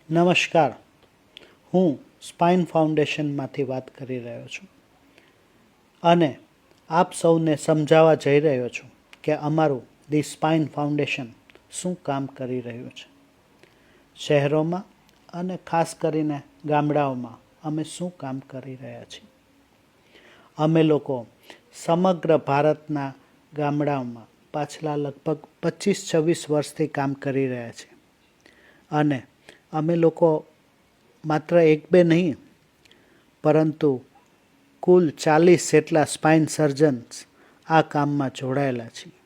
નમસ્કાર, હું સ્પાઇન ફાઉન્ડેશનમાંથી વાત કરી રહ્યો છું અને આપ સૌને સમજાવવા જઈ રહ્યો છું કે અમારું ધી સ્પાઇન ફાઉન્ડેશન શું કામ કરી રહ્યું છે. શહેરોમાં અને ખાસ કરીને ગામડાઓમાં અમે શું કામ કરી રહ્યા છીએ. અમે લોકો સમગ્ર ભારતના ગામડાઓમાં પાછલા લગભગ 25-26 વર્ષથી કામ કરી રહ્યા છીએ અને અમે લોકો માત્ર એક બે નહીં પરંતુ કુલ 40 જેટલા સ્પાઇન સર્જન્સ આ કામમાં જોડાયેલા છીએ.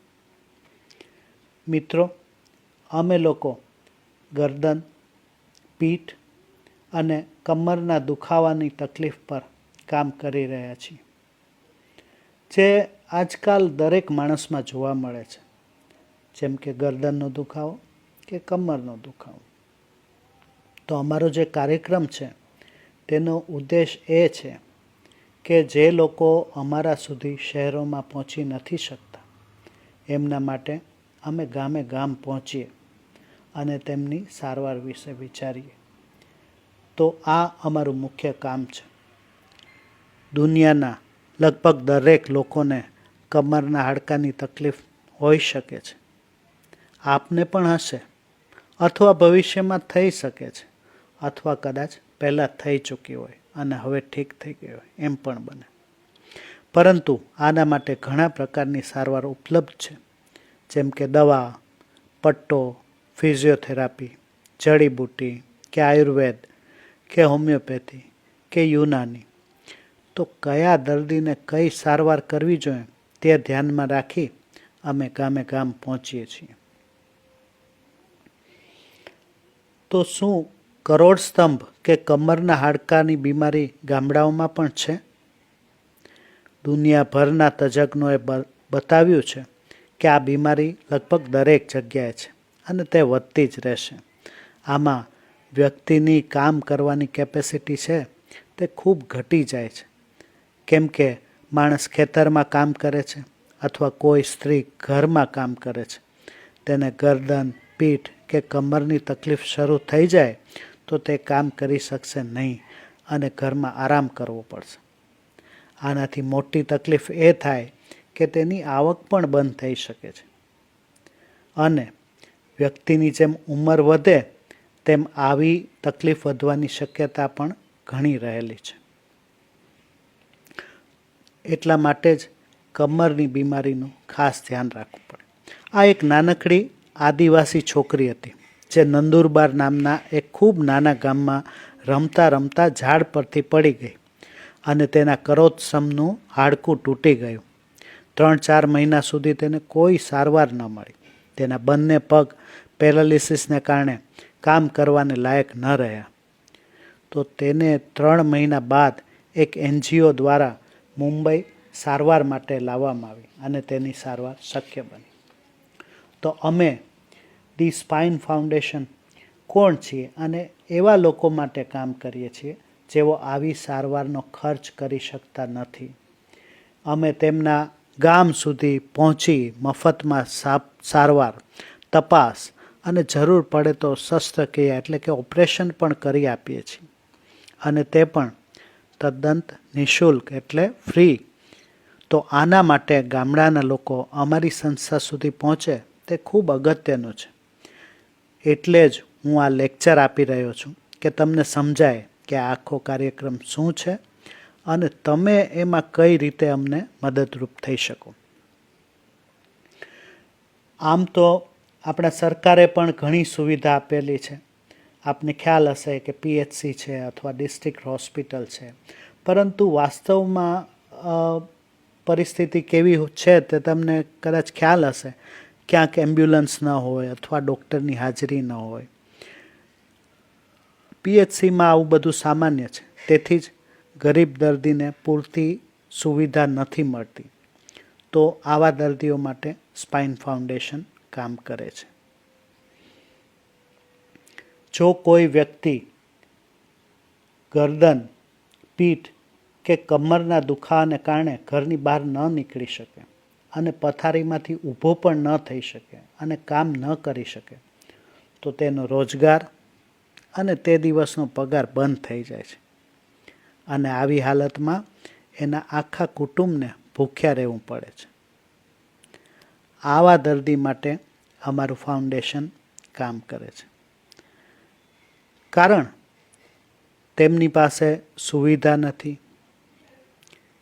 મિત્રો, અમે લોકો ગરદન, પીઠ અને કમરના દુખાવાની તકલીફ પર કામ કરી રહ્યા છીએ, જે આજકાલ દરેક માણસમાં જોવા મળે છે, જેમ કે ગરદનનો દુખાવો કે કમરનો દુખાવો. તો અમારો જે કાર્યક્રમ છે તેનો ઉદ્દેશ એ છે કે જે લોકો અમારા સુધી શહેરોમાં પહોંચી નથી શકતા એમના માટે અમે ગામે ગામ પહોંચીએ અને તેમની સારવાર વિશે વિચારીએ. તો આ અમારું મુખ્ય કામ છે. દુનિયાના લગભગ દરેક લોકોને કમરના હાડકાની તકલીફ હોઈ શકે છે. આપને પણ હશે, અથવા ભવિષ્યમાં થઈ શકે છે, અથવા કદાચ પહેલાં થઈ ચૂકી હોય અને હવે ઠીક થઈ ગઈ હોય, એમ પણ બને. પરંતુ આના માટે ઘણા પ્રકારની સારવાર ઉપલબ્ધ છે, જેમ કે દવા, પટ્ટો, ફિઝિયોથેરાપી, જડીબુટ્ટી કે આયુર્વેદ કે હોમિયોપેથી કે યુનાની. તો કયા દર્દીને કઈ સારવાર કરવી જોઈએ તે ધ્યાનમાં રાખી અમે ગામે ગામ પહોંચીએ છીએ. તો શું કરોડસ્તંભ કે કમરના હાડકાની બીમારી ગામડાઓમાં પણ છે? દુનિયાભરના તજજ્ઞોએ બતાવ્યું છે કે આ બીમારી લગભગ દરેક જગ્યાએ છે અને તે વધતી જ રહેશે. આમાં વ્યક્તિની કામ કરવાની કેપેસિટી છે તે ખૂબ ઘટી જાય છે, કેમ કે માણસ ખેતરમાં કામ કરે છે અથવા કોઈ સ્ત્રી ઘરમાં કામ કરે છે. તેને ગરદન, પીઠ કે કમરની તકલીફ શરૂ થઈ જાય તો તે કામ કરી શકશે નહીં અને ઘરમાં આરામ કરવો પડશે. આનાથી મોટી તકલીફ એ થાય કે તેની આવક પણ બંધ થઈ શકે છે અને વ્યક્તિની જેમ ઉંમર વધે તેમ આવી તકલીફ વધવાની શક્યતા પણ ઘણી રહેલી છે. એટલા માટે જ કમરની બીમારીનું ખાસ ધ્યાન રાખવું પડે. આ એક નાનકડી આદિવાસી છોકરી હતી જે નંદુરબાર નામના એક ખૂબ નાના ગામમાં રમતા રમતા ઝાડ પરથી પડી ગઈ અને તેના કરોડસ્તંભનું હાડકું તૂટી ગયું. 3-4 મહિના સુધી તેને કોઈ સારવાર ન મળી. તેના બંને પગ પેરાલિસિસને કારણે કામ કરવાને લાયક ન રહ્યા. તો તેને 3 મહિના બાદ એક NGO દ્વારા મુંબઈ સારવાર માટે લાવવામાં આવી અને તેની સારવાર શક્ય બની. તો અમે ધી સ્પાઇન ફાઉન્ડેશન કોણ છીએ અને એવા લોકો માટે કામ કરીએ છીએ જેઓ આવી સારવારનો ખર્ચ કરી શકતા નથી. અમે તેમના ગામ સુધી પહોંચી મફતમાં સારવાર, તપાસ અને જરૂર પડે તો શસ્ત્રક્રિયા એટલે કે ઓપરેશન પણ કરી આપીએ છીએ અને તે પણ તદ્દન નિઃશુલ્ક એટલે ફ્રી. તો આના માટે ગામડાના લોકો અમારી સંસ્થા સુધી પહોંચે તે ખૂબ અગત્યનું છે. એટલે જ હું આ લેક્ચર આપી રહ્યો છું કે તમને સમજાય કે આ આખો કાર્યક્રમ શું છે અને તમે એમાં કઈ રીતે અમને મદદરૂપ થઈ શકો. આમ તો આપણા સરકારે પણ ઘણી સુવિધા આપેલી છે. આપને ખ્યાલ હશે કે PHC છે અથવા ડિસ્ટ્રિક્ટ હોસ્પિટલ છે, પરંતુ વાસ્તવમાં પરિસ્થિતિ કેવી છે તે તમને કદાચ ખ્યાલ હશે. ક્યાંક એમ્બ્યુલન્સ ન હોય અથવા ડૉક્ટરની હાજરી ન હોય. PHCમાં આવું બધું સામાન્ય છે, તેથી જ ગરીબ દર્દીને પૂરતી સુવિધા નથી મળતી. તો આવા દર્દીઓ માટે સ્પાઇન ફાઉન્ડેશન કામ કરે છે. જો કોઈ વ્યક્તિ ગરદન, પીઠ કે કમરના દુખાવાને કારણે ઘરની બહાર ન નીકળી શકે અને પથારીમાંથી ઊભો પણ ન થઈ શકે અને કામ ન કરી શકે, તો તેનો રોજગાર અને તે દિવસનો પગાર બંધ થઈ જાય છે અને આવી હાલતમાં એના આખા કુટુંબને ભૂખ્યા રહેવું પડે છે. આવા દર્દી માટે અમારું ફાઉન્ડેશન કામ કરે છે. કારણ તેમની પાસે સુવિધા નથી,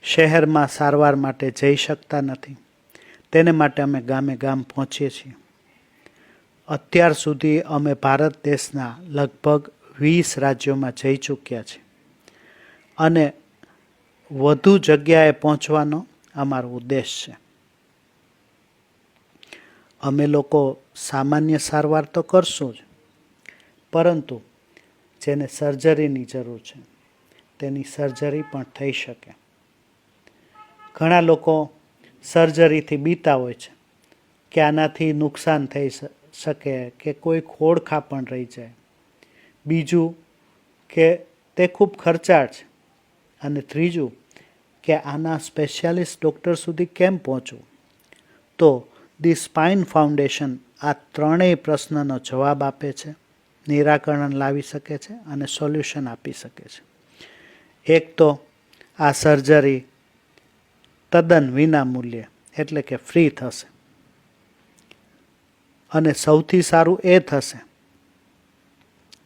શહેરમાં સારવાર માટે જઈ શકતા નથી. તેને માટે અમે ગામે ગામ પહોંચીએ છીએ. અત્યાર સુધી અમે ભારત દેશના લગભગ 20 રાજ્યોમાં જઈ ચૂક્યા છીએ અને વધુ જગ્યાએ પહોંચવાનો અમારો ઉદ્દેશ છે. અમે લોકો સામાન્ય સારવાર તો કરશું જ, પરંતુ જેને સર્જરીની જરૂર છે તેની સર્જરી પણ થઈ શકે. ઘણા લોકો સર્જરીથી બીતા હોય છે કે આનાથી નુકસાન થઈ શકે, કે કોઈ ખોડખાં પણ રહી જાય. બીજું કે તે ખૂબ ખર્ચાળ છે. અને ત્રીજું કે આના સ્પેશિયાલિસ્ટ ડૉક્ટર સુધી કેમ પહોંચવું. તો ધી સ્પાઇન ફાઉન્ડેશન આ ત્રણેય પ્રશ્નનો જવાબ આપે છે, નિરાકરણ લાવી શકે છે અને સોલ્યુશન આપી શકે છે. એક તો આ સર્જરી તદ્દન વિના મૂલ્યે એટલે કે ફ્રી થશે. અને સૌથી સારું એ થશે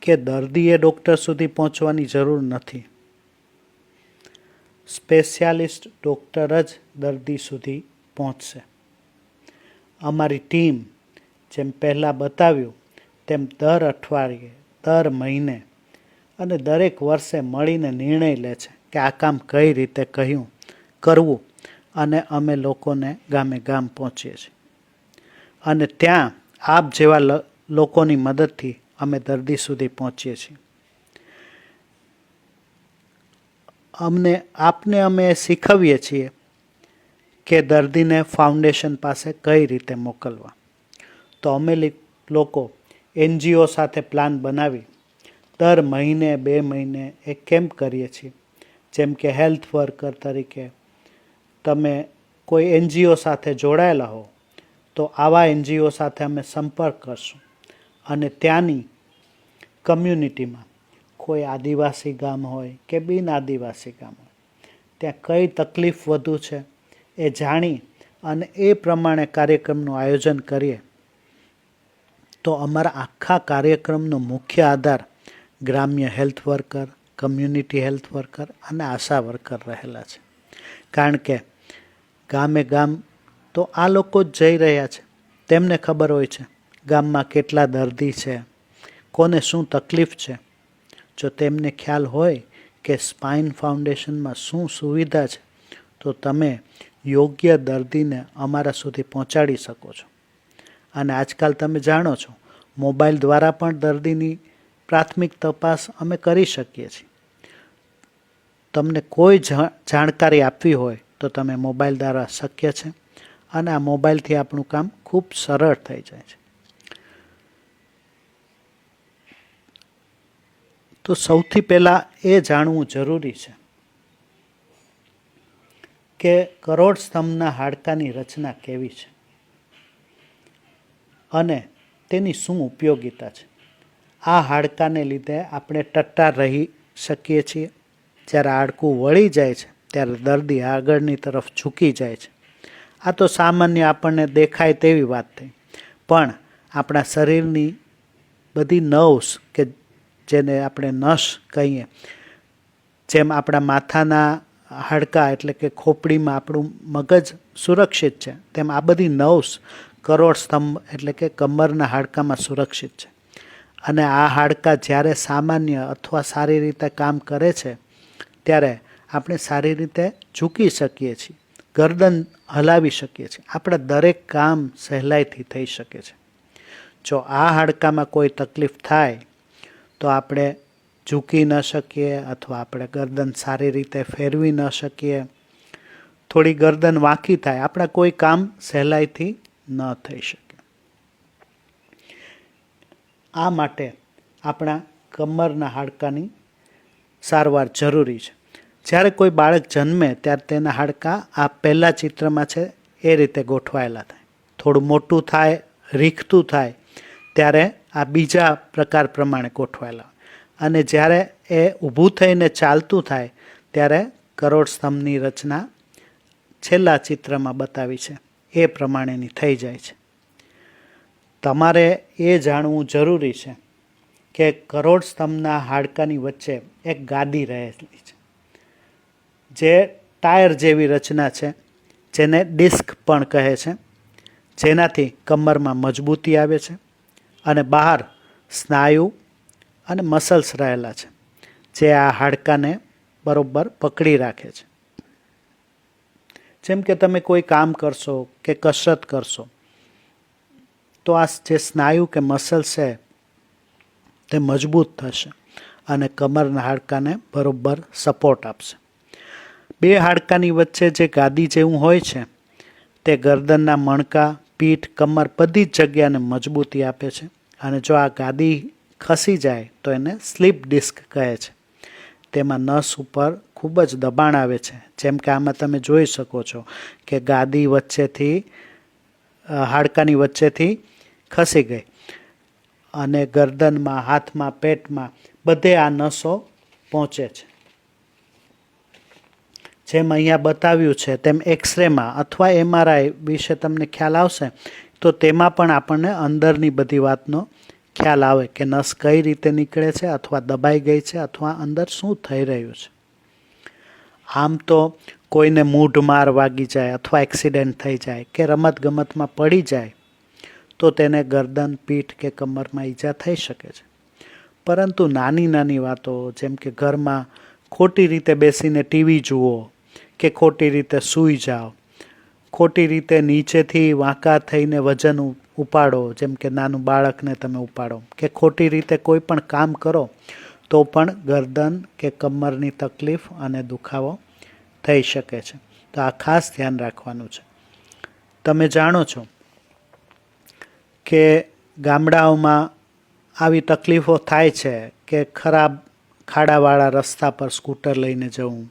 કે દર્દીએ ડૉક્ટર સુધી પહોંચવાની જરૂર નથી. સ્પેશિયાલિસ્ટ ડૉક્ટર જ દર્દી સુધી પહોંચશે. અમારી ટીમ જેમ પહેલાં બતાવ્યું તેમ દર અઠવાડિયે, દર મહિને અને દરેક વર્ષે મળીને નિર્ણય લે છે કે આ કામ કઈ રીતે કરવું અને અમે લોકોને ગામે ગામ પહોંચીએ છીએ. અને ત્યાં આપ જેવા લોકોની મદદથી અમે દર્દી સુધી પહોંચીએ છીએ. આપને અમે શીખવીએ છીએ કે દર્દીને ફાઉન્ડેશન પાસે કઈ રીતે મોકલવા. તો અમે લોકો NGO સાથે પ્લાન બનાવી દર મહિને 2 મહિને એક કેમ્પ કરીએ છીએ. જેમ કે હેલ્થ વર્કર તરીકે તમે કોઈ NGO સાથે જોડાયેલા હો તો આવા NGO સાથે અમે સંપર્ક કરશું અને ત્યાંની કમ્યુનિટીમાં કોઈ આદિવાસી ગામ હોય કે બિન આદિવાસી ગામ હોય, ત્યાં કઈ તકલીફ વધુ છે એ જાણી અને એ પ્રમાણે કાર્યક્રમનું આયોજન કરીએ. તો અમારા આખા કાર્યક્રમનો મુખ્ય આધાર ગ્રામ્ય health worker, community health worker અને આશા વર્કર રહેલા છે. કારણ કે ગામે ગામ તો આ લોકો જ જઈ રહ્યા છે. તેમને ખબર હોય છે ગામમાં કેટલા દર્દી છે, કોને શું તકલીફ છે. જો તેમને ખ્યાલ હોય કે સ્પાઇન ફાઉન્ડેશનમાં શું સુવિધા છે તો તમે યોગ્ય દર્દીને અમારા સુધી પહોંચાડી શકો છો. અને આજકાલ તમે જાણો છો મોબાઈલ દ્વારા પણ દર્દીની પ્રાથમિક તપાસ અમે કરી શકીએ છીએ. તમને કોઈ જાણકારી આપવી હોય તો તમે મોબાઈલ દ્વારા શક્ય છે અને આ મોબાઈલથી આપણું કામ ખૂબ સરળ થઈ જાય છે. તો સૌથી પહેલાં એ જાણવું જરૂરી છે કે કરોડ સ્તંભના હાડકાની રચના કેવી છે અને તેની શું ઉપયોગિતા છે. આ હાડકાને લીધે આપણે ટટ્ટાર રહી શકીએ છીએ. જ્યારે હાડકું વળી જાય છે ત્યારે દર્દી આગળની તરફ ઝૂકી જાય છે. આ તો સામાન્ય આપણને દેખાય તેવી વાત થઈ, પણ આપણા શરીરની બધી નર્વ્સ કે જેને આપણે નસ કહીએ, જેમ આપણા માથાના હાડકાં એટલે કે ખોપડીમાં આપણું મગજ સુરક્ષિત છે, તેમ આ બધી નર્વ્સ કરોડ સ્તંભ એટલે કે કમરના હાડકામાં સુરક્ષિત છે. અને આ હાડકાં જ્યારે સામાન્ય અથવા સારી રીતે કામ કરે છે ત્યારે આપણે સારી રીતે ઝૂકી શકીએ છીએ, ગરદન હલાવી શકીએ છીએ. આપણા દરેક કામ સહેલાઈથી થઈ શકે છે. જો આ હાડકામાં કોઈ તકલીફ થાય તો આપણે ઝૂકી ન શકીએ અથવા આપણે ગરદન સારી રીતે ફેરવી ન શકીએ. થોડી ગરદન વાંકી થાય, આપણા કોઈ કામ સહેલાઈથી ન થઈ શકે. આ માટે આપણા કમરના હાડકાની સારવાર જરૂરી છે. જ્યારે કોઈ બાળક જન્મે ત્યારે તેના હાડકાં આ પહેલા ચિત્રમાં છે એ રીતે ગોઠવાયેલા થાય. થોડું મોટું થાય, રીખતું થાય ત્યારે આ બીજા પ્રકાર પ્રમાણે ગોઠવાયેલા. અને જ્યારે એ ઊભું થઈને ચાલતું થાય ત્યારે કરોડ સ્તંભની રચના છેલ્લા ચિત્રમાં બતાવી છે એ પ્રમાણેની થઈ જાય છે. તમારે એ જાણવું જરૂરી છે કે કરોડ સ્તંભના હાડકાની વચ્ચે એક ગાદી રહેલી છે જે ટાયર જેવી રચના છે, જેને ડિસ્ક પણ કહે છે, જેનાથી કમરમાં મજબૂતી આવે છે અને બહાર સ્નાયુ અને મસલ્સ રહેલા છે જે આ હાડકાને બરોબર પકડી રાખે છે. જેમ કે તમે કોઈ કામ કરશો કે કસરત કરશો તો આ જે સ્નાયુ કે મસલ્સ છે તે મજબૂત થશે અને કમરના હાડકાને બરોબર સપોર્ટ આપશે. બે હાડકાની વચ્ચે જે ગાદી જેવું હોય છે તે ગરદનના મણકા, પીઠ, કમર બધી જ જગ્યાને મજબૂતી આપે છે અને જો આ ગાદી ખસી જાય તો એને સ્લીપ ડિસ્ક કહે છે. તેમાં નસ ઉપર ખૂબ જ દબાણ આવે છે. જેમ કે આમાં તમે જોઈ શકો છો કે ગાદી વચ્ચેથી હાડકાની વચ્ચેથી ખસી ગઈ અને ગરદનમાં, હાથમાં, પેટમાં બધે આ નસો પહોંચે છે. જેમ અહીંયા બતાવ્યું છે તેમ એક્સરેમાં અથવા MRI વિશે તમને ખ્યાલ આવશે તો તેમાં પણ આપણને અંદરની બધી વાતનો ખ્યાલ આવે કે નસ કઈ રીતે નીકળે છે અથવા દબાઈ ગઈ છે અથવા અંદર શું થઈ રહ્યું છે. આમ તો કોઈને મૂઢ-માર વાગી જાય અથવા એક્સિડન્ટ થઈ જાય કે રમતગમતમાં પડી જાય તો તેને ગરદન, પીઠ કે કમરમાં ઈજા થઈ શકે છે. પરંતુ નાની નાની વાતો જેમ કે ઘરમાં ખોટી રીતે બેસીને ટીવી જુઓ કે ખોટી રીતે સૂઈ જાઓ, ખોટી રીતે નીચેથી વાંકા થઈને વજન ઉપાડો, જેમ કે નાનું બાળકને તમે ઉપાડો કે ખોટી રીતે કોઈ પણ કામ કરો તો પણ ગરદન કે કમરની તકલીફ અને દુખાવો થઈ શકે છે. તો આ ખાસ ધ્યાન રાખવાનું છે. તમે જાણો છો કે ગામડાઓમાં આવી તકલીફો થાય છે કે ખરાબ ખાડાવાળા રસ્તા પર સ્કૂટર લઈને જવું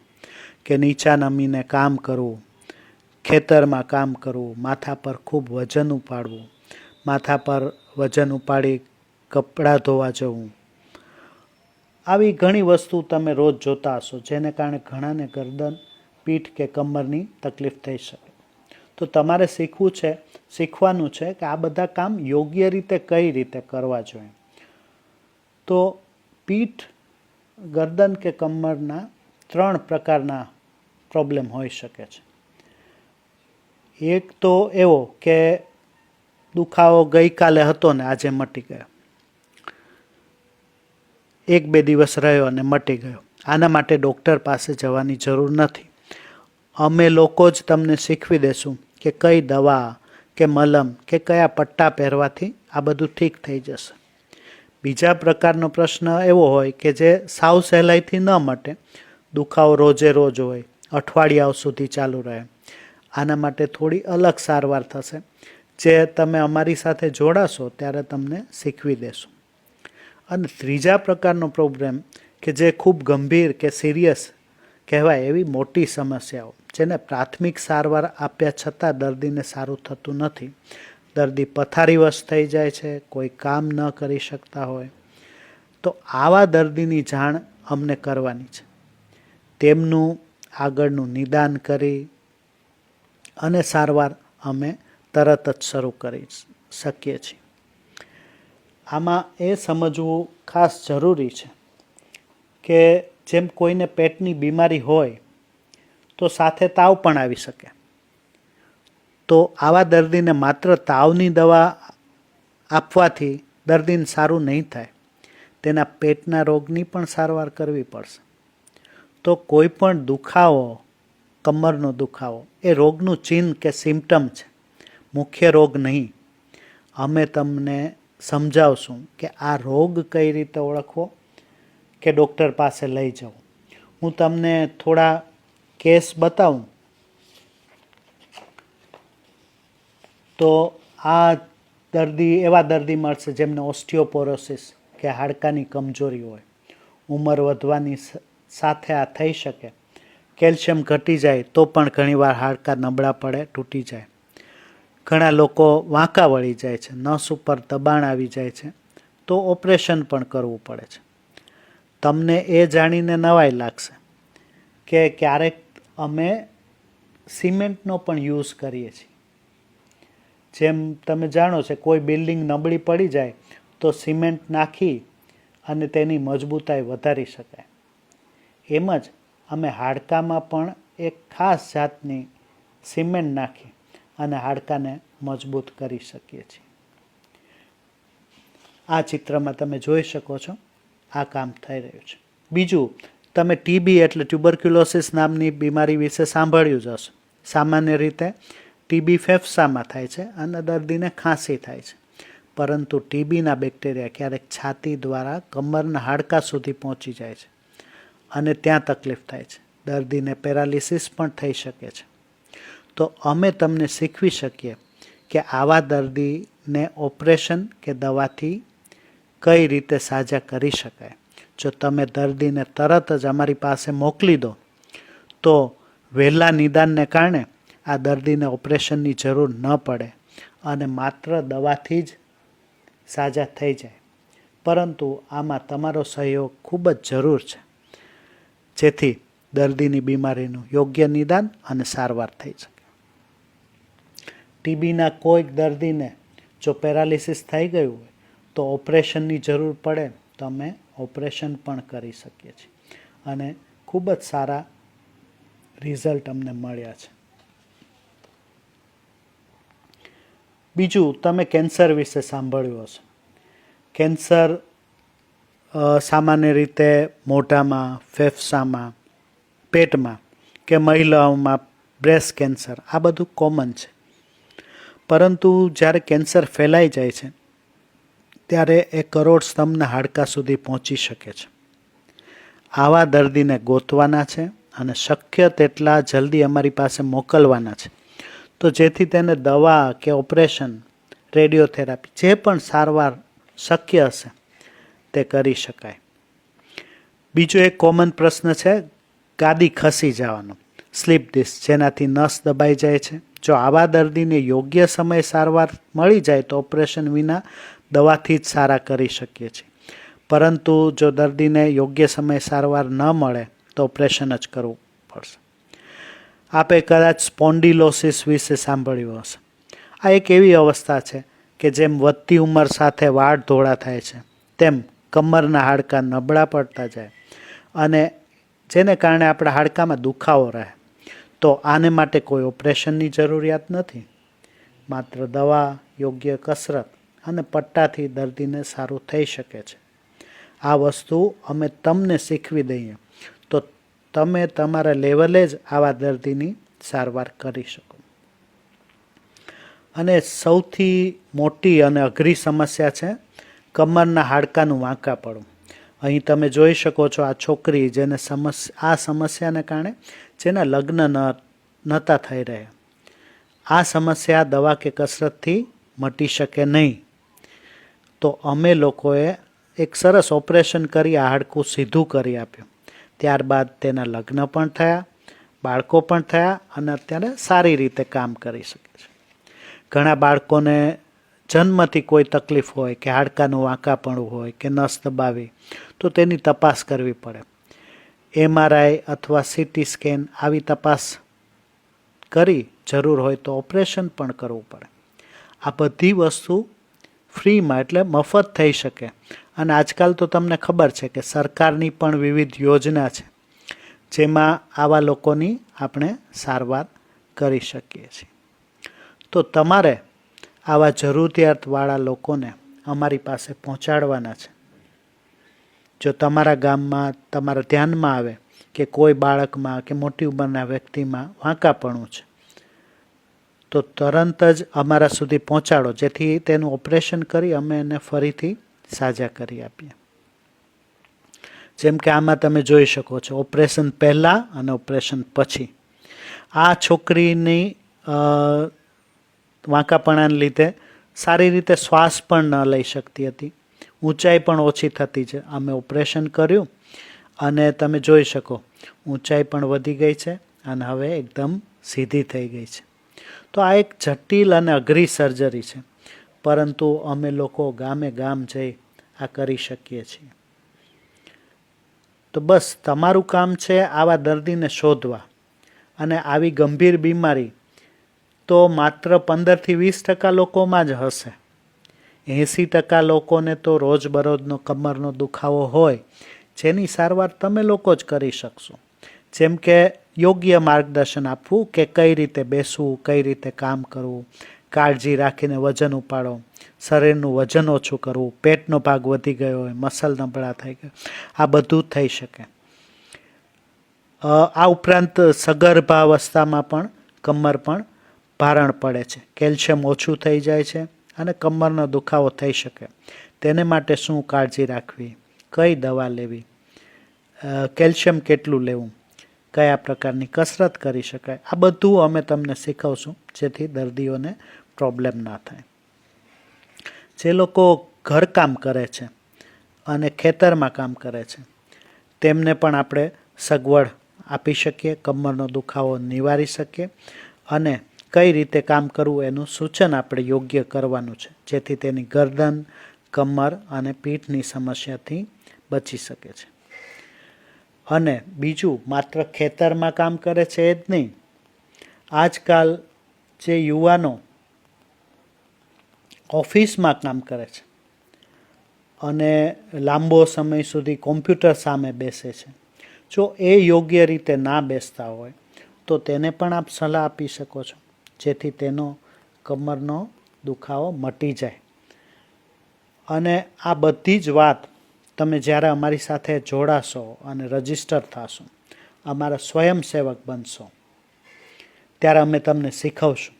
કે નીચા નમીને કામ કરવું, ખેતરમાં કામ કરવું, માથા પર ખૂબ વજન ઉપાડવું, માથા પર વજન ઉપાડી કપડાં ધોવા જવું. આવી ઘણી વસ્તુ તમે રોજ જોતા હશો જેને કારણે ઘણાને ગરદન, પીઠ કે કમરની તકલીફ થઈ શકે. તો તમારે શીખવાનું છે કે આ બધા કામ યોગ્ય રીતે કઈ રીતે કરવા જોઈએ. તો પીઠ, ગરદન કે કમરના 3 પ્રકારના પ્રોબ્લેમ હોઈ શકે છે. એક તો એવો કે દુખાવો ગઈકાલે હતો ને આજે મટી ગયો, 1-2 દિવસ રહ્યો અને મટી ગયો. આના માટે ડૉક્ટર પાસે જવાની જરૂર નથી. અમે લોકો જ તમને શીખવી દેશું કે કઈ દવા કે મલમ કે કયા પટ્ટા પહેરવાથી આ બધું ઠીક થઈ જશે. બીજા પ્રકારનો પ્રશ્ન એવો હોય કે જે સાવ સહેલાઈથી ન મટે, દુખાવો રોજે રોજ હોય, અઠવાડિયાઓ સુધી ચાલુ રહે. આના માટે થોડી અલગ સારવાર થશે જે તમે અમારી સાથે જોડાશો ત્યારે તમને શીખવી દેશું. અને ત્રીજા પ્રકારનો પ્રોબ્લેમ કે જે ખૂબ ગંભીર કે સિરિયસ કહેવાય એવી મોટી સમસ્યાઓ જેને પ્રાથમિક સારવાર આપ્યા છતાં દર્દીને સારું થતું નથી. દર્દી પથારીવશ થઈ જાય છે, કોઈ કામ ન કરી શકતા હોય. તો આવા દર્દીની જાણ અમને કરવાની છે. તેમનું આગળનું નિદાન કરી અને સારવાર અમે તરત જ શરૂ કરી શકીએ છીએ. આમાં એ સમજવું ખાસ જરૂરી છે કે જેમ કોઈને પેટની બીમારી હોય તો સાથે તાવ પણ આવી શકે. તો આવા દર્દીને માત્ર તાવની દવા આપવાથી દર્દીને સારું નહીં થાય. તેના પેટના રોગની પણ સારવાર કરવી પડશે. તો કોઈ પણ દુખાવો, કમરનો દુખાવો એ રોગનું ચિહ્ન કે સિમ્પટમ છે, મુખ્ય રોગ નહીં. અમે તમને સમજાવશું કે આ રોગ કઈ રીતે ઓળખવો કે ડૉક્ટર પાસે લઈ જવું. હું તમને થોડા કેસ બતાવું તો આ એવા દર્દી મળશે જેમને ઓસ્ટિયોપોરોસિસ કે હાડકાની કમજોરી હોય. ઉંમર વધવાની સાથે આ થઈ શકે. કેલ્શિયમ ઘટી જાય તો પણ ઘણીવાર હાડકાં નબળા પડે, તૂટી જાય. ઘણા લોકો વાંકા વળી જાય છે, નસ ઉપર દબાણ આવી જાય છે તો ઓપરેશન પણ કરવું પડે છે. તમને એ જાણીને નવાઈ લાગશે કે ક્યારેક અમે સિમેન્ટનો પણ યુઝ કરીએ છીએ. જેમ તમે જાણો છો, કોઈ બિલ્ડિંગ નબળી પડી જાય તો સિમેન્ટ નાખી અને તેની મજબૂતાઈ વધારી શકાય. એમ જ અમે હાડકામાં પણ એક ખાસ જાતની સિમેન્ટ નાખી અને હાડકાને મજબૂત કરી શકીએ છીએ. આ ચિત્રમાં તમે જોઈ શકો છો આ કામ થઈ રહ્યું છે. બીજું, તમે ટીબી એટલે ટ્યુબરક્યુલોસિસ નામની બીમારી વિશે સાંભળ્યું જ હશે. સામાન્ય રીતે ટીબી ફેફસામાં થાય છે અને દર્દીને ખાંસી થાય છે. પરંતુ ટીબીના બેક્ટેરિયા ક્યારેક છાતી દ્વારા કમરના હાડકા સુધી પહોંચી જાય છે અને ત્યાં તકલીફ થાય છે. દર્દીને પેરાલિસિસ પણ થઈ શકે છે. તો અમે તમને શીખવી શકીએ કે આવા દર્દીને ઓપરેશન કે દવાથી કઈ રીતે સાજા કરી શકાય. જો તમે દર્દીને તરત જ અમારી પાસે મોકલી દો તો વહેલા નિદાનને કારણે આ દર્દીને ઓપરેશનની જરૂર ન પડે અને માત્ર દવાથી જ સાજા થઈ જાય. પરંતુ આમાં તમારો સહયોગ ખૂબ જ જરૂર છે, જેથી દર્દીની બીમારીનું યોગ્ય નિદાન અને સારવાર થઈ શકે. ટીબીના કોઈક દર્દીને જો પેરાલિસિસ થઈ ગયું હોય તો ઓપરેશનની જરૂર પડે તો અમે ઓપરેશન પણ કરી શકીએ છીએ અને ખૂબ જ સારા રિઝલ્ટ અમને મળ્યા છે. બીજું, તમે કેન્સર વિશે સાંભળ્યું હશે. કેન્સર સામાન્ય રીતે મોઢામાં, ફેફસામાં, પેટમાં કે મહિલાઓમાં બ્રેસ્ટ કેન્સર આ બધું કોમન છે. પરંતુ જ્યારે કેન્સર ફેલાઈ જાય છે ત્યારે એ કરોડ સ્તંભના હાડકાં સુધી પહોંચી શકે છે. આવા દર્દીને ગોતવાના છે અને શક્ય તેટલા જલ્દી અમારી પાસે મોકલવાના છે, તો જેથી તેને દવા કે ઓપરેશન, રેડિયોથેરાપી જે પણ સારવાર શક્ય હશે તે કરી શકાય. બીજો એક કોમન પ્રશ્ન છે ગાદી ખસી જવાનો, સ્લીપ ડિસ્ક, જેનાથી નસ દબાઈ જાય છે. જો આવા દર્દીને યોગ્ય સમયે સારવાર મળી જાય તો ઓપરેશન વિના દવાથી જ સારા કરી શકીએ છીએ. પરંતુ જો દર્દીને યોગ્ય સમયે સારવાર ન મળે તો ઓપરેશન જ કરવું પડશે. આપે કદાચ સ્પોન્ડિલોસિસ વિશે સાંભળ્યું હશે. આ એક એવી અવસ્થા છે કે જેમ વધતી ઉંમર સાથે વાળ ધોળા થાય છે તેમ કમરના હાડકાં નબળા પડતા જાય અને જેને કારણે આપણા હાડકામાં દુખાવો રહે. તો આને માટે કોઈ ઓપરેશનની જરૂરિયાત નથી. માત્ર દવા, યોગ્ય કસરત અને પટ્ટાથી દર્દીને સારું થઈ શકે છે. આ વસ્તુ અમે તમને શીખવી દઈએ તો તમે તમારા લેવલે જ આવા દર્દીની સારવાર કરી શકો. અને સૌથી મોટી અને અઘરી સમસ્યા છે કમરના હાડકાનું વાંકાપણું. અહીં તમે જોઈ શકો છો આ છોકરી જેને આ સમસ્યાને કારણે જેના લગ્ન નહોતા થઈ રહ્યા. આ સમસ્યા દવા કે કસરતથી મટી શકે નહીં. તો અમે લોકોએ એક સરસ ઓપરેશન કરી આ હાડકું સીધું કરી આપ્યું. ત્યારબાદ તેના લગ્ન પણ થયા, બાળકો પણ થયા અને અત્યારે સારી રીતે કામ કરી શકે છે. ઘણા બાળકોને જન્મથી કોઈ તકલીફ હોય કે હાડકાનું વાંકાપણું હોય કે નસ દબાવી તો તેની તપાસ કરવી પડે. MRI અથવા CT સ્કેન આવી તપાસ કરી જરૂર હોય તો ઓપરેશન પણ કરવું પડે. આ બધી વસ્તુ ફ્રીમાં એટલે મફત થઈ શકે. અને આજકાલ તો તમને ખબર છે કે સરકારની પણ વિવિધ યોજના છે જેમાં આવા લોકોની આપણે સારવાર કરી શકીએ છીએ. તો તમારે આવા જરૂરિયાતવાળા લોકોને અમારી પાસે પહોંચાડવાના છે. જો તમારા ગામમાં તમારા ધ્યાનમાં આવે કે કોઈ બાળકમાં કે મોટી ઉંમરના વ્યક્તિમાં વાંકાપણું છે તો તરત જ અમારા સુધી પહોંચાડો, જેથી તેનું ઓપરેશન કરી અમે એને ફરીથી સાજા કરી આપીએ. જેમ કે આમાં તમે જોઈ શકો છો ઓપરેશન પહેલાં અને ઓપરેશન પછી. આ છોકરીની વાંકાપણાને લીધે સારી રીતે શ્વાસ પણ ન લઈ શકતી હતી, ઊંચાઈ પણ ઓછી થતી છે. અમે ઓપરેશન કર્યું અને તમે જોઈ શકો ઊંચાઈ પણ વધી ગઈ છે અને હવે એકદમ સીધી થઈ ગઈ છે. તો આ એક જટિલ અને અઘરી સર્જરી છે, પરંતુ અમે લોકો ગામે ગામ જઈ આ કરી શકીએ છીએ. તો બસ તમારું કામ છે આવા દર્દીને શોધવા. અને આવી ગંભીર બીમારી તો માત્ર 15-20% લોકોમાં જ હશે. 80% લોકોને તો રોજબરોજનો કમરનો દુખાવો હોય, જેની સારવાર તમે લોકો જ કરી શકશો. જેમ કે યોગ્ય માર્ગદર્શન આપવું કે કઈ રીતે બેસવું, કઈ રીતે કામ કરવું, કાળજી રાખીને વજન ઉપાડો, શરીરનું વજન ઓછું કરવું, પેટનો ભાગ વધી ગયો હોય, મસલ નબળા થઈ ગયા, આ બધું થઈ શકે. આ ઉપરાંત સગર્ભાવસ્થામાં પણ કમર પણ ભારણ પડે છે, કેલ્શિયમ ઓછું થઈ જાય છે અને કમરનો દુખાવો થઈ શકે. તેને માટે શું કાળજી રાખવી, કઈ દવા લેવી, કેલ્શિયમ કેટલું લેવું, કયા પ્રકારની કસરત કરી શકાય, આ બધું અમે તમને શીખવશું જેથી દર્દીઓને પ્રોબ્લેમ ના થાય. જે લોકો ઘરકામ કરે છે અને ખેતરમાં કામ કરે છે તેમને પણ આપણે સગવડ આપી શકીએ, કમરનો દુખાવો નિવારી શકીએ અને કઈ રીતે કામ કરવું એનું સૂચન આપણે યોગ્ય કરવાનું છે જેથી તેની ગરદન, કમર અને પીઠની સમસ્યાથી બચી શકે છે. અને બીજું, માત્ર ખેતરમાં કામ કરે છે એ જ નહીં, આજકાલ જે યુવાનો ઓફિસમાં કામ કરે છે અને લાંબો સમય સુધી કોમ્પ્યુટર સામે બેસે છે, જો એ યોગ્ય રીતે ના બેસતા હોય તો તેને પણ આપ સલાહ આપી શકો છો જેથી તેનો કમરનો દુખાવો મટી જાય. અને આ બધી જ વાત તમે જ્યારે અમારી સાથે જોડાશો અને રજિસ્ટર થશો, અમારા સ્વયંસેવક બનશો, ત્યારે અમે તમને શીખવશું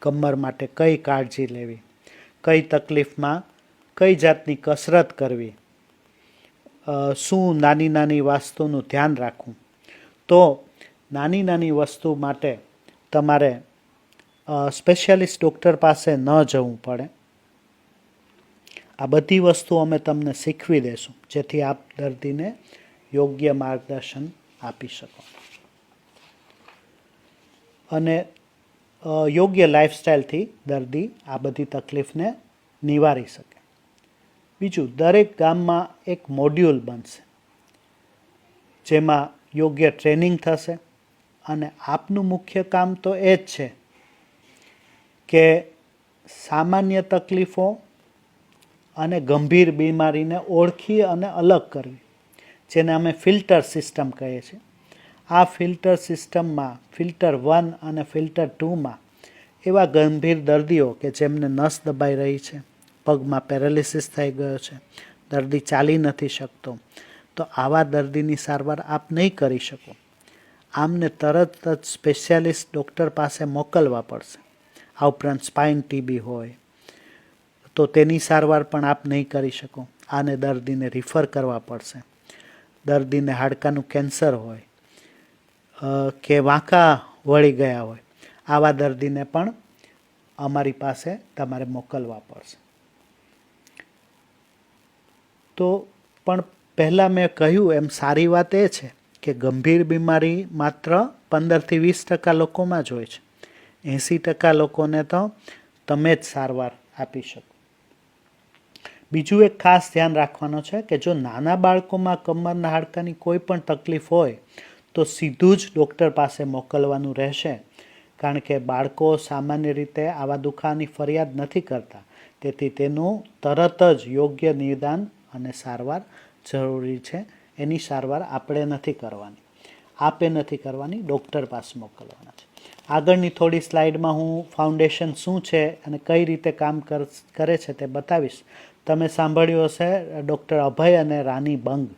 કમર માટે કઈ કાળજી લેવી, કઈ તકલીફમાં કઈ જાતની કસરત કરવી, શું નાની નાની વસ્તુનું ધ્યાન રાખવું. તો નાની નાની વસ્તુ માટે તમારે સ્પેશિયાલિસ્ટ ડૉક્ટર પાસે ન જવું પડે. આ બધી વસ્તુ અમે તમને શીખવી દઈશું જેથી આપ દર્દીને યોગ્ય માર્ગદર્શન આપી શકો અને યોગ્ય લાઈફસ્ટાઈલથી દર્દી આ બધી તકલીફને નિવારી શકે. બીજું, દરેક ગામમાં એક મોડ્યુલ બનશે જેમાં યોગ્ય ટ્રેનિંગ થશે અને આપનું મુખ્ય કામ તો એ જ છે કે સામાન્ય તકલીફો અને ગંભીર બીમારીને ઓળખી અને અલગ કરવી, જેને અમે ફિલ્ટર સિસ્ટમ કહીએ છીએ. આ ફિલ્ટર સિસ્ટમમાં ફિલ્ટર 1 અને ફિલ્ટર 2માં એવા ગંભીર દર્દીઓ કે જેમને નસ દબાઈ રહી છે, પગમાં પેરાલિસિસ થઈ ગયો છે, દર્દી ચાલી નથી શકતો, તો આવા દર્દીની સારવાર આપ નહીં કરી શકો. આમને તરત જ સ્પેશિયાલિસ્ટ ડૉક્ટર પાસે મોકલવા પડશે. આ ઉપરાંત સ્પાઇન ટીબી હોય તો તેની સારવાર પણ આપ નહીં કરી શકો, આને દર્દીને રિફર કરવા પડશે. દર્દીને હાડકાનું કેન્સર હોય કે વાંકા વળી ગયા હોય, આવા દર્દીને પણ અમારી પાસે તમારે મોકલવા પડશે. તો પણ પહેલાં મેં કહ્યું એમ સારી વાત એ છે કે ગંભીર બીમારી માત્ર 15-20% લોકોમાં જ હોય છે. 80% લોકોને તો તમે જ સારવાર આપી શકો. બીજું એક ખાસ ધ્યાન રાખવાનું છે કે જો નાના બાળકોમાં કમરના હાડકાની કોઈ પણ તકલીફ હોય તો સીધું જ ડૉક્ટર પાસે મોકલવાનું રહેશે, કારણ કે બાળકો સામાન્ય રીતે આવા દુખાવાની ફરિયાદ નથી કરતા, તેથી તેનું તરત જ યોગ્ય નિદાન અને સારવાર જરૂરી છે. એની સારવાર આપણે નથી કરવાની, આપે નથી કરવાની, ડૉક્ટર પાસે મોકલવાના છે. આગળની થોડી સ્લાઇડમાં હું ફાઉન્ડેશન શું છે અને કઈ રીતે કામ કરે છે તે બતાવીશ. તમે સાંભળ્યું હશે ડૉક્ટર અભય અને રાની બંગ,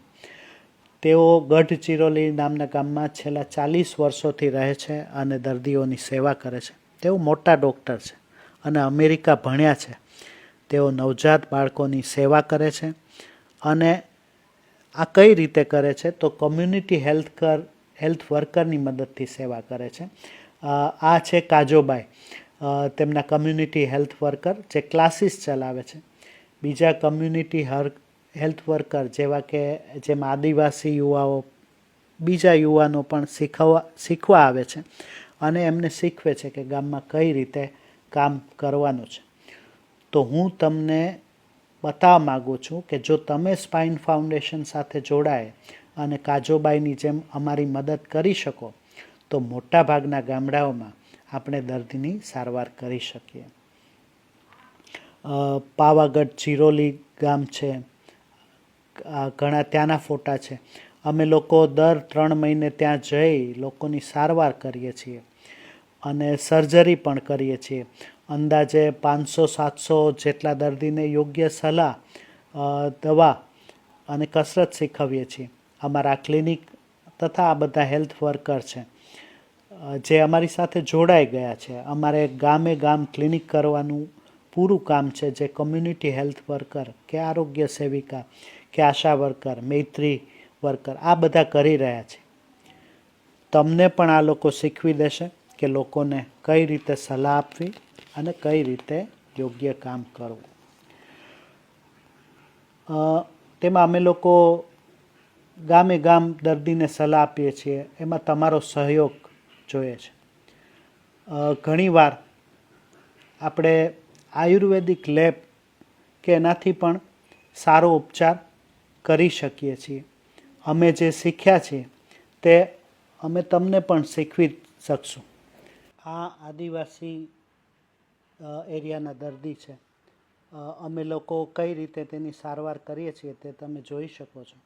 તેઓ ગઢચિરોલી નામના ગામમાં છેલ્લા 40 વર્ષોથી રહે છે અને દર્દીઓની સેવા કરે છે. તેઓ મોટા ડૉક્ટર છે અને અમેરિકા ભણ્યા છે. તેઓ નવજાત બાળકોની સેવા કરે છે અને આ કઈ રીતે કરે છે તો કોમ્યુનિટી હેલ્થ વર્કરની મદદથી સેવા કરે છે. આ છે કાજોબાઈ, તેમના કમ્યુનિટી હેલ્થ વર્કર જે ક્લાસીસ ચલાવે છે. બીજા કમ્યુનિટી હેલ્થ વર્કર જેમાં આદિવાસી યુવાઓ, બીજા યુવાનો પણ શીખવા આવે છે અને એમને શીખવે છે કે ગામમાં કઈ રીતે કામ કરવાનું છે. તો હું તમને બતાવવા માગું છું કે જો તમે સ્પાઇન ફાઉન્ડેશન સાથે જોડાય અને કાજોબાઈની જેમ અમારી મદદ કરી શકો તો મોટાભાગના ગામડાઓમાં આપણે દર્દીની સારવાર કરી શકીએ. પાવાગઢ ચિરોલી ગામ છે, ઘણા ત્યાંના ફોટા છે. અમે લોકો દર 3 મહિને ત્યાં જઈ લોકોની સારવાર કરીએ છીએ અને સર્જરી પણ કરીએ છીએ. અંદાજે 500-700 જેટલા દર્દીને યોગ્ય સલાહ, દવા અને કસરત શીખવીએ છીએ. અમારા ક્લિનિક તથા આ બધા હેલ્થ વર્કર છે જે અમારી સાથે જોડાઈ ગયા છે. અમારે ગામે ગામ ક્લિનિક કરવાનું પૂરું કામ છે, જે કમ્યુનિટી હેલ્થ વર્કર કે આરોગ્ય સેવિકા કે આશા વર્કર, મૈત્રી વર્કર આ બધા કરી રહ્યા છે. તમને પણ આ લોકો શીખવી દેશે કે લોકોને કઈ રીતે સલાહ આપવી અને કઈ રીતે યોગ્ય કામ કરવું. તેમાં અમે લોકો ગામે ગામ દર્દીને સલાહ આપીએ છીએ. એમાં તમારો સહયોગ જોઈએ છે. ઘણીવાર આપણે આયુર્વેદિક લેબ કે એનાથી પણ સારો ઉપચાર કરી શકીએ છીએ. અમે જે શીખ્યા છીએ તે અમે તમને પણ શીખવી શકશું. આ આદિવાસી એરિયાના દર્દી છે. અમે લોકો કઈ રીતે તેની સારવાર કરીએ છીએ તે તમે જોઈ શકો છો.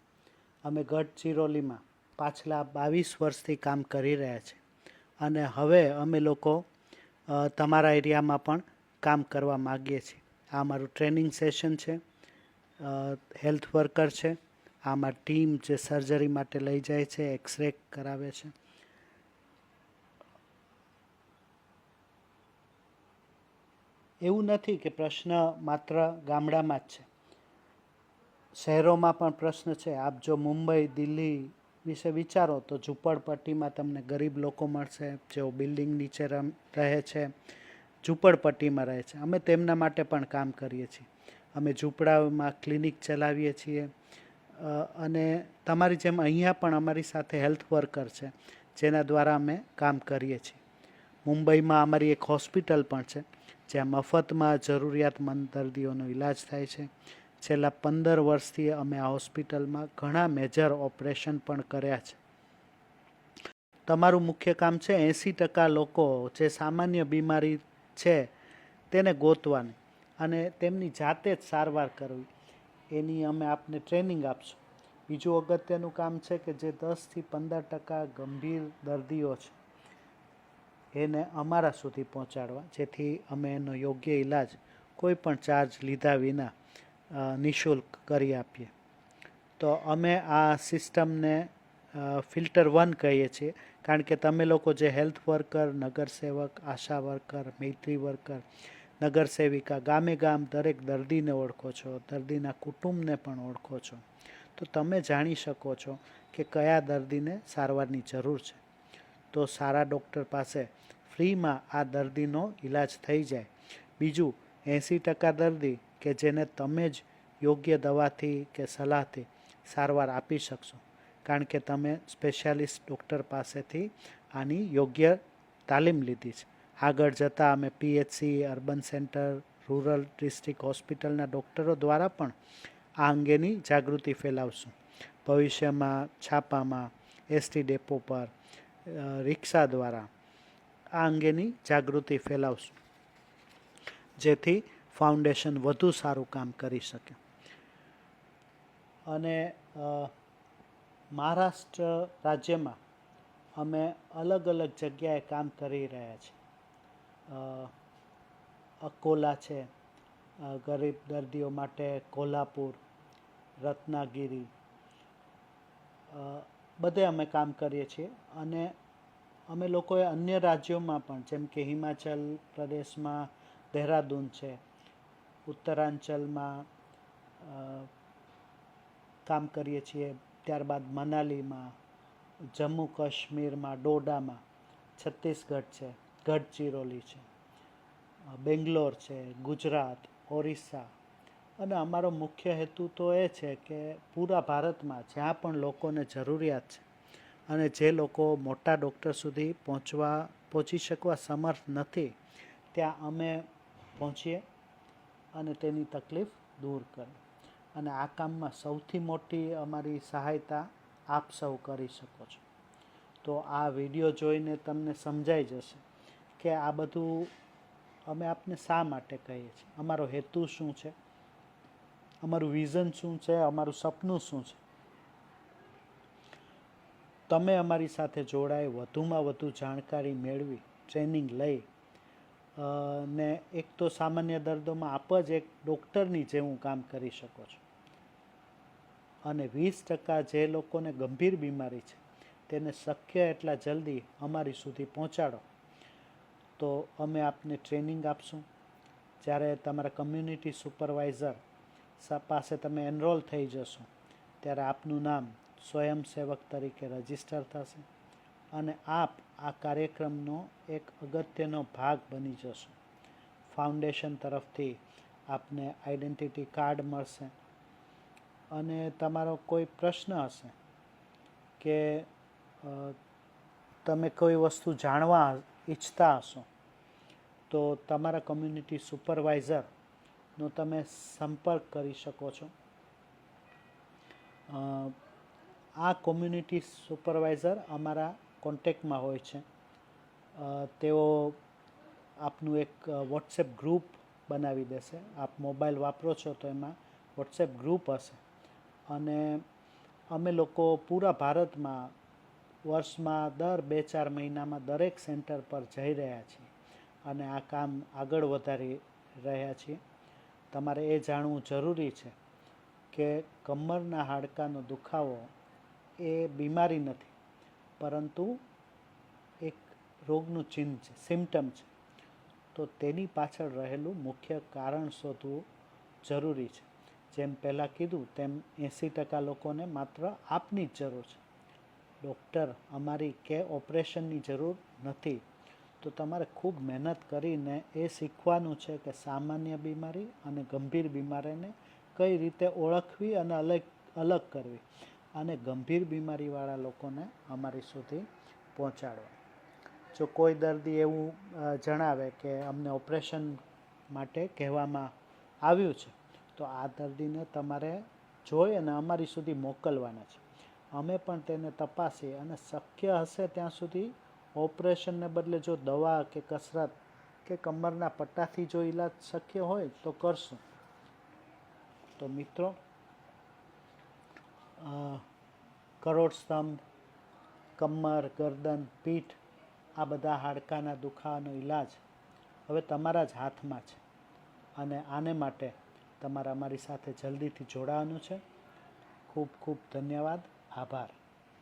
અમે ગઢચિરોલીમાં પાછલા 22 વર્ષથી કામ કરી રહ્યા છીએ અને હવે અમે લોકો તમારા એરિયામાં પણ કામ કરવા માગીએ છીએ. આ અમારું ટ્રેનિંગ સેશન છે. હેલ્થ વર્કર છે. આમાં ટીમ જે સર્જરી માટે લઈ જાય છે, એક્સરે કરાવે છે. એવું નથી કે પ્રશ્ન માત્ર ગામડામાં જ છે, શહેરોમાં પણ પ્રશ્ન છે. આપ જો મુંબઈ, દિલ્હી વિશે વિચારો તો ઝૂંપડપટ્ટીમાં તમને ગરીબ લોકો મળશે જેઓ બિલ્ડિંગ નીચે રહે છે, ઝૂંપડપટ્ટીમાં રહે છે. અમે તેમના માટે પણ કામ કરીએ છીએ. અમે ઝૂંપડાઓમાં ક્લિનિક ચલાવીએ છીએ અને તમારી જેમ અહીંયા પણ અમારી સાથે હેલ્થ વર્કર છે જેના દ્વારા અમે કામ કરીએ છીએ. મુંબઈમાં અમારી એક હોસ્પિટલ પણ છે જ્યાં મફતમાં જરૂરિયાતમંદ દર્દીઓનો ઈલાજ થાય છે. છેલ્લા 15 વર્ષથી અમે આ હોસ્પિટલમાં ઘણા મેજર ઓપરેશન પણ કર્યા છે. તમારું મુખ્ય કામ છે 80% લોકો જે સામાન્ય બીમારી છે તેને ગોતવાની અને તેમની જાતે જ સારવાર કરવી. એની અમે આપને ટ્રેનિંગ આપશું. બીજું અગત્યનું કામ છે કે જે 10થી 15% ગંભીર દર્દીઓ છે એને અમારા સુધી પહોંચાડવા, જેથી અમે એનો યોગ્ય ઈલાજ કોઈ પણ ચાર્જ લીધા વિના નિઃશુલ્ક કરી આપીએ. તો અમે આ સિસ્ટમને ફિલ્ટર 1 કહીએ છીએ, કારણ કે તમે લોકો જે હેલ્થ વર્કર, નગરસેવક, આશા વર્કર, મૈત્રી વર્કર, નગરસેવિકા ગામે ગામ દરેક દર્દીને ઓળખો છો, દર્દીના કુટુંબને પણ ઓળખો છો, તો તમે જાણી શકો છો કે કયા દર્દીને સારવારની જરૂર છે. તો સારા ડૉક્ટર પાસે ફ્રીમાં આ દર્દીનો ઈલાજ થઈ જાય. બીજું 80% દર્દી કે જેને તમે જ યોગ્ય દવાથી કે સલાહથી સારવાર આપી શકશો, કારણ કે તમે સ્પેશિયાલિસ્ટ ડૉક્ટર પાસેથી આની યોગ્ય તાલીમ લીધી છે. આગળ જતાં અમે PHC, urban centre, rural district હોસ્પિટલના ડૉક્ટરો દ્વારા પણ આ અંગેની જાગૃતિ ફેલાવશું. ભવિષ્યમાં છાપામાં, ST ડેપો પર, રિક્ષા દ્વારા આ અંગેની જાગૃતિ ફેલાવશું, જેથી ફાઉન્ડેશન વધુ સારું કામ કરી શકે. અને મહારાષ્ટ્ર રાજ્યમાં અમે અલગ અલગ જગ્યાએ કામ કરી રહ્યા છીએ. અકોલા છે, ગરીબ દર્દીઓ માટે કોલ્હાપુર, રત્નાગિરી, બધે અમે કામ કરીએ છીએ. અને અમે લોકોએ અન્ય રાજ્યોમાં પણ, જેમ કે હિમાચલ પ્રદેશમાં દહેરાદૂન છે, ઉત્તરાંચલમાં કામ કરીએ છીએ, ત્યારબાદ મનાલીમાં, જમ્મુ કાશ્મીરમાં ડોડામાં, છત્તીસગઢ છે, ગઢચિરોલી છે, બેંગ્લોર છે, ગુજરાત, ઓરિસ્સા. અને અમારો મુખ્ય હેતુ તો એ છે કે પૂરા ભારતમાં જ્યાં પણ લોકોને જરૂરિયાત છે અને જે લોકો મોટા ડૉક્ટર સુધી પહોંચી શકવા સમર્થ નથી, ત્યાં અમે પહોંચીએ અને તેની તકલીફ દૂર કરીએ. અને આ કામમાં સૌથી મોટી અમારી સહાયતા આપ સૌ કરી શકો છો. તો આ વિડીયો જોઈને તમને સમજાઈ જશે કે આ બધું અમે આપને શા માટે કહીએ છીએ, અમારો હેતુ શું છે, અમારું વિઝન શું છે, અમારું સપનું શું છે. તમે અમારી સાથે જોડાઈ વધુમાં વધુ જાણકારી મેળવી ટ્રેનિંગ લઈ ને એક તો સામાન્ય દર્દોમાં આપ જ એક ડૉક્ટરની જેવું કામ કરી શકો છો અને 20% જે લોકોને ગંભીર બીમારી છે તેને શક્ય એટલા જલ્દી અમારી સુધી પહોંચાડો તો અમે આપને ટ્રેનિંગ આપશું. જ્યારે તમારા કમ્યુનિટી સુપરવાઇઝર પાસે તમે એનરોલ થઈ જશો ત્યારે આપનું નામ સ્વયંસેવક તરીકે રજીસ્ટર થશે અને આપ આ કાર્યક્રમનો એક અગત્યનો ભાગ બની જશો. ફાઉન્ડેશન તરફથી આપને આઈડેન્ટિટી કાર્ડ મળશે અને તમારો કોઈ પ્રશ્ન હશે કે તમે કોઈ વસ્તુ જાણવા ઈચ્છતા હશો તો તમારા કમ્યુનિટી સુપરવાઇઝરનો તમે સંપર્ક કરી શકો છો. આ કોમ્યુનિટી સુપરવાઇઝર અમારા કોન્ટેક્ટમાં હોય છે. તેઓ આપનું એક વોટ્સએપ ગ્રુપ બનાવી દેશે. આપ મોબાઈલ વાપરો છો તો એમાં વોટ્સએપ ગ્રુપ હશે અને અમે લોકો પૂરા ભારતમાં વર્ષમાં દર 2-4 મહિનામાં દરેક સેન્ટર પર જઈ રહ્યા છીએ અને આ કામ આગળ વધારી રહ્યા છીએ. તમારે એ જાણવું જરૂરી છે કે કમરના હાડકાનો દુખાવો એ બીમારી નથી પરંતુ એક રોગનું ચિહ્ન છે, સિમ્ટમ છે. તો તેની પાછળ રહેલું મુખ્ય કારણ શોધવું જરૂરી છે. જેમ પહેલાં કીધું તેમ 80% લોકોને માત્ર આપની જ જરૂર છે, ડૉક્ટર અમારી કે ઓપરેશનની જરૂર નથી. તો તમારે ખૂબ મહેનત કરીને એ શીખવાનું છે કે સામાન્ય બીમારી અને ગંભીર બીમારીને કઈ રીતે ઓળખવી અને અલગ કરવી અને ગંભીર બીમારીવાળા લોકોને અમારી સુધી પહોંચાડવા. જો કોઈ દર્દી એવું જણાવે કે અમને ઓપરેશન માટે કહેવામાં આવ્યું છે તો આ દર્દીને તમારે જોઈ અને અમારી સુધી મોકલવાના છે. અમે પણ તેને તપાસી અને શક્ય હશે ત્યાં સુધી ઓપરેશનને બદલે જો દવા કે કસરત કે કમરના પટ્ટાથી જો ઈલાજ શક્ય હોય તો કરશું. તો મિત્રો, કરોડસ્તંભ, કમર, ગરદન, પીઠ આ બધા હાડકાના દુખાવાનો ઈલાજ હવે તમારા જ હાથમાં છે અને આને માટે તમારે અમારી સાથે જલ્દીથી જોડાવાનું છે. ખૂબ ખૂબ ધન્યવાદ. આભાર.